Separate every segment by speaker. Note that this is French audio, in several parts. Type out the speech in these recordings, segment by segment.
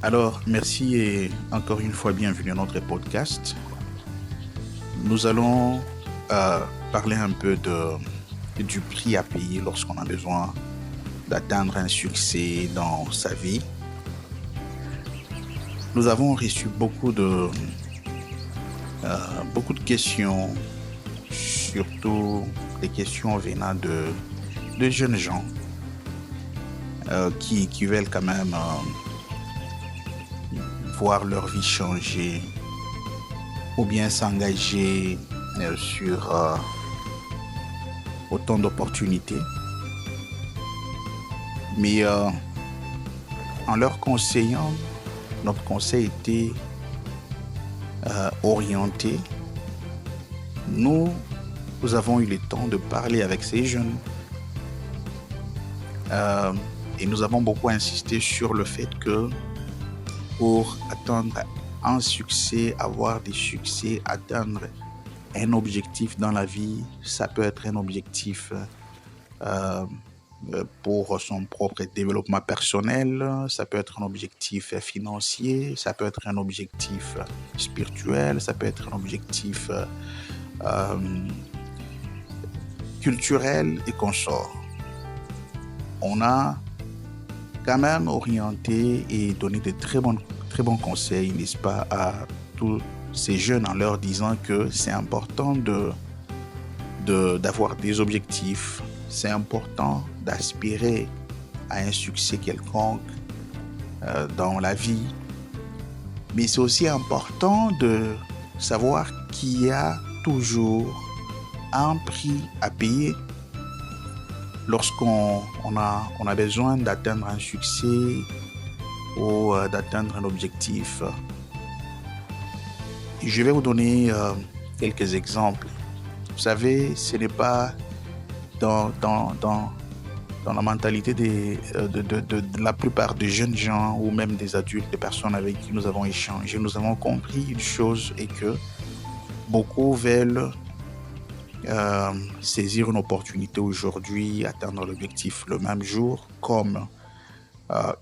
Speaker 1: Alors, merci et encore une fois, bienvenue à notre podcast. Nous allons parler un peu du prix à payer lorsqu'on a besoin d'atteindre un succès dans sa vie. Nous avons reçu beaucoup de questions, surtout des questions venant de jeunes gens qui veulent quand même voir leur vie changer ou bien s'engager sur autant d'opportunités. Mais en leur conseillant, notre conseil était orienté. Nous avons eu le temps de parler avec ces jeunes et nous avons beaucoup insisté sur le fait que pour atteindre un succès, avoir des succès, atteindre un objectif dans la vie, ça peut être un objectif pour son propre développement personnel, ça peut être un objectif financier, ça peut être un objectif spirituel, ça peut être un objectif culturel et consorts. On a quand même orienté et donné de très bons conseils, n'est-ce pas, à tous ces jeunes en leur disant que c'est important d'avoir des objectifs, c'est important d'aspirer à un succès quelconque dans la vie, mais c'est aussi important de savoir qu'il y a toujours un prix à payer lorsqu'on a besoin d'atteindre un succès ou d'atteindre un objectif. Je vais vous donner quelques exemples. Vous savez, ce n'est pas dans la mentalité de la plupart des jeunes gens ou même des adultes, des personnes avec qui nous avons échangé. Nous avons compris une chose et que beaucoup veulent saisir une opportunité aujourd'hui, atteindre l'objectif le même jour, comme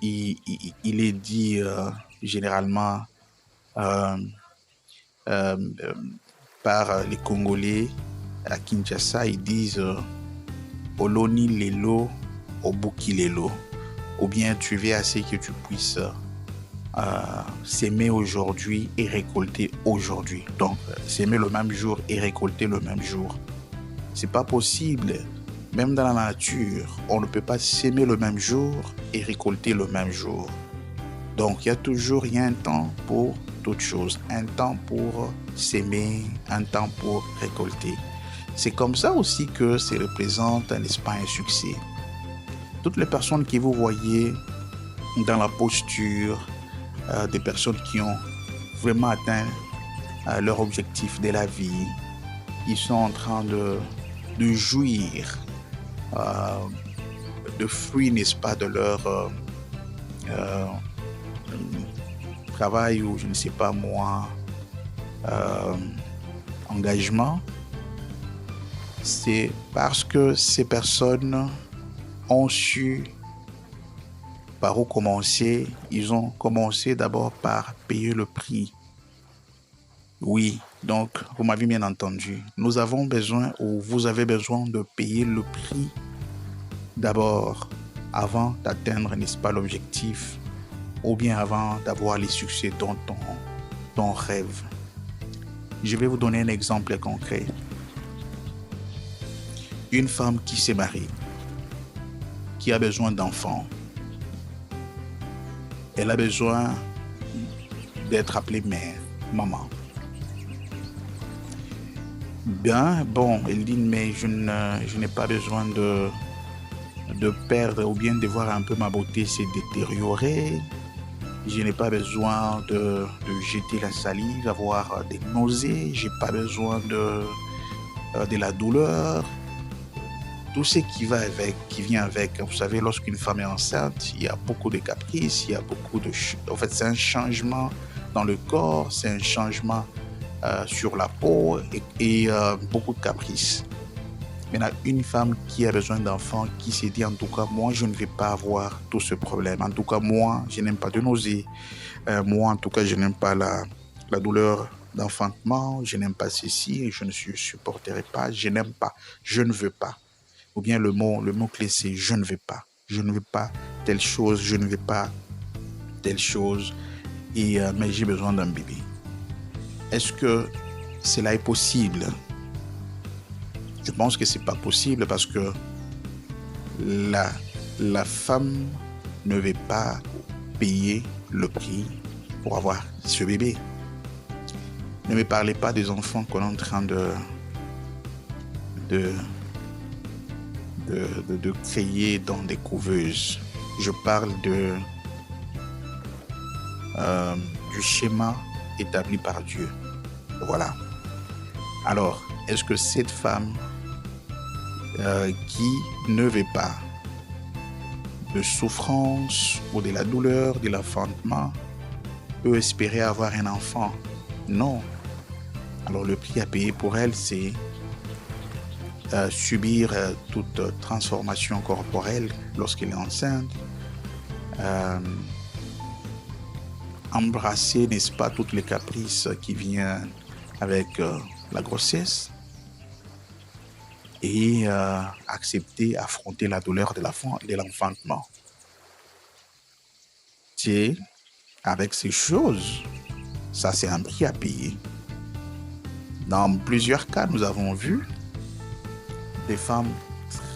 Speaker 1: il est dit généralement euh, euh, par les Congolais à Kinshasa. Ils disent Oloni Lelo, Obuki Lelo, ou bien tu veux assez que tu puisses s'aimer aujourd'hui et récolter aujourd'hui. Donc, s'aimer le même jour et récolter le même jour. C'est pas possible. Même dans la nature, on ne peut pas s'aimer le même jour et récolter le même jour. Donc, il y a un temps pour toute chose. Un temps pour s'aimer, un temps pour récolter. C'est comme ça aussi que ça représente, n'est-ce pas, un succès. Toutes les personnes que vous voyez dans la posture, des personnes qui ont vraiment atteint leur objectif de la vie, ils sont en train de jouir de fruits, n'est-ce pas, de leur travail ou je ne sais pas moi, engagement. C'est parce que ces personnes ont su par où commencer. Ils ont commencé d'abord par payer le prix. Oui, donc vous m'avez bien entendu. Nous avons besoin ou vous avez besoin de payer le prix d'abord avant d'atteindre, n'est-ce pas, l'objectif ou bien avant d'avoir les succès dont on rêve. Je vais vous donner un exemple concret. Une femme qui s'est mariée, qui a besoin d'enfants, elle a besoin d'être appelée mère, maman. Bien, bon, elle dit, mais je n'ai pas besoin de perdre ou bien de voir un peu ma beauté se détériorer. Je n'ai pas besoin de jeter la salive, avoir des nausées. Je n'ai pas besoin de la douleur. Tout ce qui vient avec. Vous savez, lorsqu'une femme est enceinte, il y a beaucoup de caprices, il y a beaucoup de... En fait, c'est un changement dans le corps, c'est un changement sur la peau et beaucoup de caprices. Maintenant, une femme qui a besoin d'enfants, qui s'est dit, en tout cas, moi, je ne vais pas avoir tout ce problème. En tout cas, moi, je n'aime pas de nausées. Moi, en tout cas, je n'aime pas la douleur d'enfantement. Je n'aime pas ceci. Je ne supporterai pas. Je n'aime pas. Je ne veux pas. Ou bien le mot-clé, c'est je ne veux pas. Je ne veux pas telle chose. Je ne veux pas telle chose. Mais j'ai besoin d'un bébé. Est-ce que cela est possible? Je pense que c'est pas possible parce que la femme ne veut pas payer le prix pour avoir ce bébé. Ne me parlez pas des enfants qu'on est en train de créer dans des couveuses. Je parle du schéma établi par Dieu. Voilà. Alors, est-ce que cette femme qui ne veut pas de souffrance ou de la douleur de l'enfantement peut espérer avoir un enfant? Non. Alors le prix à payer pour elle, c'est subir toute transformation corporelle lorsqu'elle est enceinte, embrasser, n'est-ce pas, toutes les caprices qui viennent avec la grossesse, et accepter, affronter la douleur de l'enfantement. C'est avec ces choses, ça c'est un prix à payer. Dans plusieurs cas, nous avons vu des femmes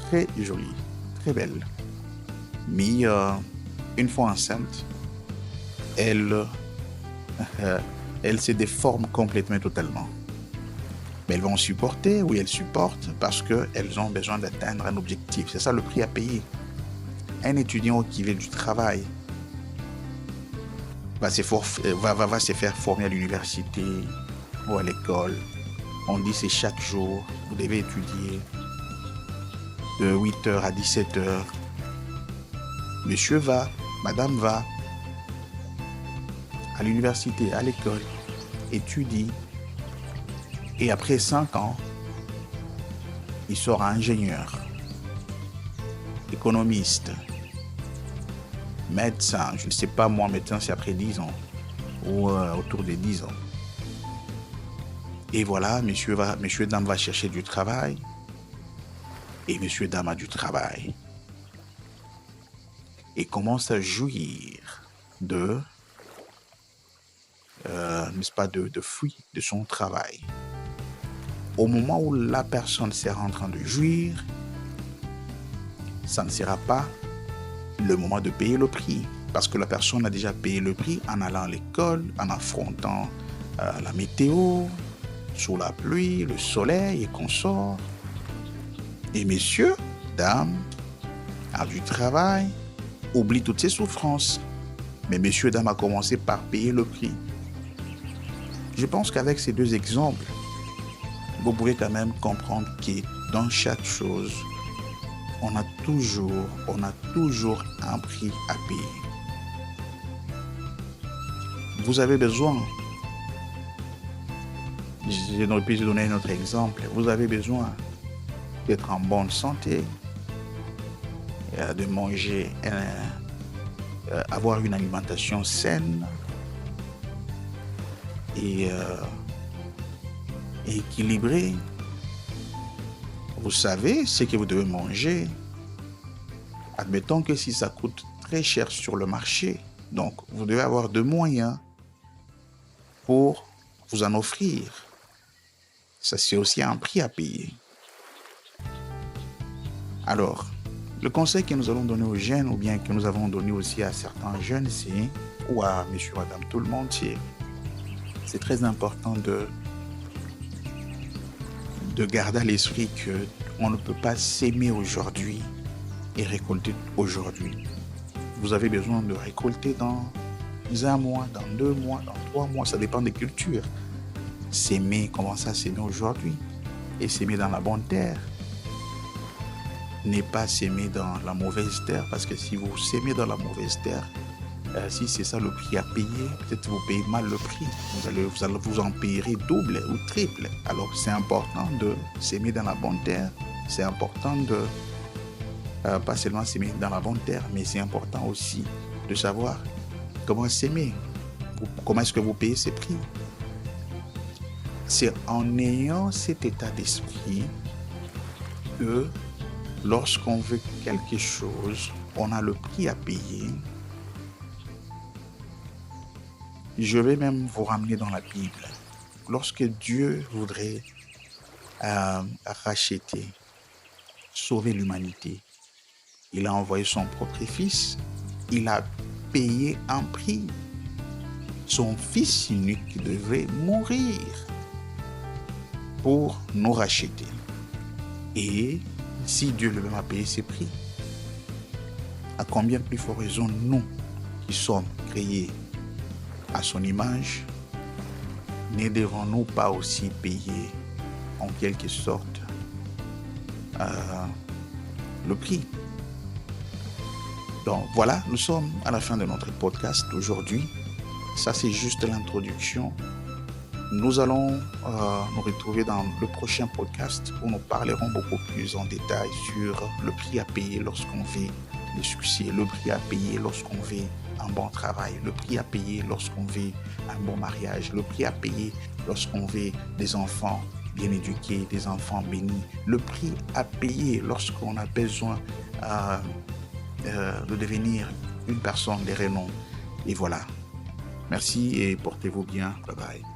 Speaker 1: très jolies, très belles, mais une fois enceintes, elles se déforment complètement, totalement. Mais elles vont supporter, oui, elles supportent parce qu'elles ont besoin d'atteindre un objectif. C'est ça le prix à payer. Un étudiant qui veut du travail va se faire former à l'université ou à l'école. On dit c'est chaque jour, vous devez étudier de 8h à 17h. Monsieur va, madame va à l'université, à l'école, étudie. Et après 5 ans, il sera ingénieur, économiste, médecin. Je ne sais pas, moi, médecin, c'est après 10 ans ou autour des 10 ans. Et voilà, monsieur dame va chercher du travail et monsieur dame a du travail. Et commence à jouir n'est-ce pas, de fruits de son travail. Au moment où la personne sera en train de jouir, ça ne sera pas le moment de payer le prix. Parce que la personne a déjà payé le prix en allant à l'école, en affrontant la météo, sous la pluie, le soleil et consorts. Et messieurs, dames, a du travail, oublie toutes ses souffrances. Mais messieurs, dames a commencé par payer le prix. Je pense qu'avec ces deux exemples, vous pouvez quand même comprendre que dans chaque chose, on a toujours un prix à payer. Vous avez besoin, je n'aurais pu donner un autre exemple, vous avez besoin d'être en bonne santé, de manger, avoir une alimentation saine et équilibrée. Vous savez ce que vous devez manger. Admettons que si ça coûte très cher sur le marché, donc vous devez avoir de moyens pour vous en offrir. Ça, c'est aussi un prix à payer. Alors, le conseil que nous allons donner aux jeunes, ou bien que nous avons donné aussi à certains jeunes, c'est, ou à monsieur, madame, tout le monde, c'est très important de garder à l'esprit qu'on ne peut pas s'aimer aujourd'hui et récolter aujourd'hui. Vous avez besoin de récolter dans 1 mois, dans 2 mois, dans 3 mois, ça dépend des cultures. S'aimer, commencer à s'aimer aujourd'hui et s'aimer dans la bonne terre. Ne pas s'aimer dans la mauvaise terre, parce que si vous s'aimez dans la mauvaise terre, si c'est ça le prix à payer, peut-être vous payez mal le prix. Vous en payerez double ou triple. Alors c'est important de s'aimer dans la bonne terre c'est important de pas seulement s'aimer dans la bonne terre, mais c'est important aussi de savoir comment s'aimer, comment est-ce que vous payez ces prix. C'est en ayant cet état d'esprit que lorsqu'on veut quelque chose, on a le prix à payer. Je vais même vous ramener dans la Bible. Lorsque Dieu voudrait racheter, sauver l'humanité, il a envoyé son propre fils, il a payé un prix. Son fils unique devait mourir pour nous racheter. Et si Dieu lui-même a payé ses prix, à combien plus forte raison nous qui sommes créés à son image, ne devons-nous pas aussi payer en quelque sorte le prix? Donc voilà, nous sommes à la fin de notre podcast aujourd'hui. Ça, c'est juste l'introduction. Nous allons nous retrouver dans le prochain podcast où nous parlerons beaucoup plus en détail sur le prix à payer lorsqu'on veut le succès, le prix à payer lorsqu'on veut un bon travail, le prix à payer lorsqu'on veut un bon mariage, le prix à payer lorsqu'on veut des enfants bien éduqués, des enfants bénis, le prix à payer lorsqu'on a besoin de devenir une personne de renom. Et voilà. Merci et portez-vous bien. Bye bye.